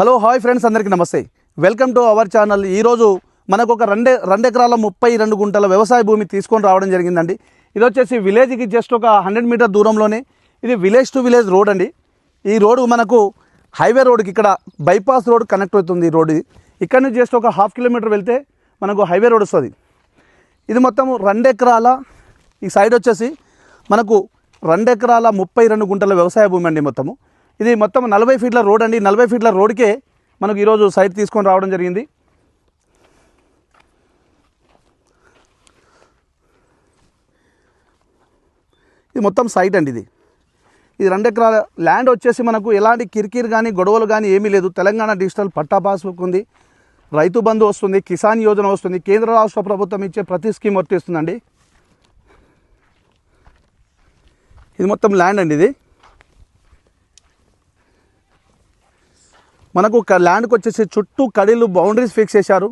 Hello hi friends, అందరికీ నమస్తే. Welcome to our channel. ఈరోజు మనకు ఒక 2 ఎకరాల 32 గుంటల వ్యవసాయ భూమి తీసుకొని రావడం జరిగిందండి. ఇది వచ్చేసి విలేజ్కి జస్ట్ ఒక 100 మీటర్ దూరంలోనే. ఇది విలేజ్ టు విలేజ్ రోడ్ అండి. ఈ రోడ్డు మనకు హైవే రోడ్కి ఇక్కడ బైపాస్ రోడ్ కనెక్ట్ అవుతుంది. ఈ రోడ్ ఇక్కడ నుంచి జస్ట్ ఒక 1/2 కిలోమీటర్ వెళ్తే మనకు హైవే రోడ్ వస్తుంది. ఇది మొత్తం 2 ఎకరాల, ఈ సైడ్ వచ్చేసి మనకు 2 ఎకరాల 32 గుంటల వ్యవసాయ భూమి అండి. ఇది మొత్తం 40 ఫీట్ల రోడ్ అండి. 40 ఫీట్ల రోడ్కే మనకు ఈరోజు సైట్ తీసుకొని రావడం జరిగింది. ఇది మొత్తం సైట్ అండి. ఇది 2 ఎకరాల ల్యాండ్ వచ్చేసి మనకు ఎలాంటి కిరికిరి కానీ గొడవలు కానీ ఏమీ లేదు. తెలంగాణ డిజిటల్ పట్టా పాస్బుక్ ఉంది, రైతు బంధు వస్తుంది, కిసాన్ యోజన వస్తుంది, కేంద్ర రాష్ట్ర ప్రభుత్వం ఇచ్చే ప్రతి స్కీమ్ వర్తిస్తుందండి. ఇది మొత్తం ల్యాండ్ అండి. ఇది మనకు ల్యాండ్కి వచ్చేసి చుట్టూ కడీలు బౌండరీస్ ఫిక్స్ చేశారు.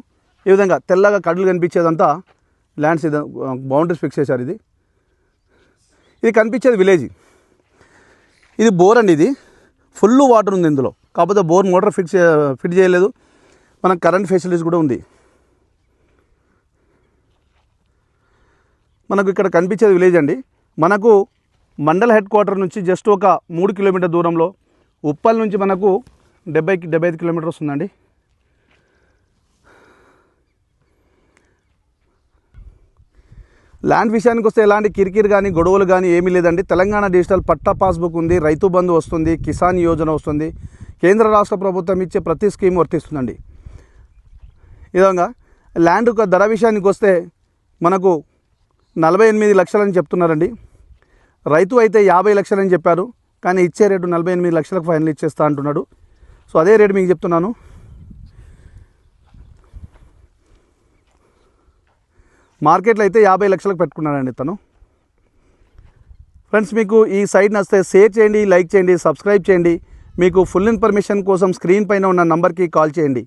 ఈ విధంగా తెల్లగా కడీలు కనిపించేదంతా ల్యాండ్స్ బౌండరీస్ ఫిక్స్ చేశారు. ఇది కనిపించేది విలేజ్. ఇది బోర్ అండి. ఇది ఫుల్ వాటర్ ఉంది ఇందులో, కాకపోతే బోర్ మోటార్ ఫిట్ చేయలేదు. మనకు కరెంట్ ఫెసిలిటీస్ కూడా ఉంది. మనకు ఇక్కడ కనిపించేది విలేజ్ అండి. మనకు మండల హెడ్ క్వార్టర్ నుంచి జస్ట్ ఒక 3 కిలోమీటర్ దూరంలో, ఉప్పల్ నుంచి మనకు 70-75 కిలోమీటర్స్ వస్తుందండి. ల్యాండ్ విషయానికి వస్తే ఎలాంటి కిరికిరి కానీ గొడవలు కానీ ఏమీ లేదండి. తెలంగాణ డిజిటల్ పట్టా పాస్బుక్ ఉంది, రైతు బంధు వస్తుంది, కిసాన్ యోజన వస్తుంది, కేంద్ర రాష్ట్ర ప్రభుత్వం ఇచ్చే ప్రతి స్కీమ్ వర్తిస్తుందండి. ఈ విధంగా ల్యాండ్ ధర విషయానికి వస్తే మనకు 48 లక్షలని చెప్తున్నారండి. రైతు అయితే 50 లక్షలని చెప్పారు, కానీ ఇచ్చే రేటు 48 లక్షలకు ఫైనల్ ఇచ్చేస్తా అంటున్నాడు. సో అదే రేటు మీకు చెప్తున్నాను. మార్కెట్లో అయితే 50 లక్షలకు పెట్టుకున్నాడండి తను. ఫ్రెండ్స్, మీకు ఈ సైట్ నచ్చితే షేర్ చేయండి, లైక్ చేయండి, సబ్స్క్రైబ్ చేయండి. మీకు ఫుల్ ఇన్ఫర్మేషన్ కోసం స్క్రీన్ పైన ఉన్న నంబర్కి కాల్ చేయండి.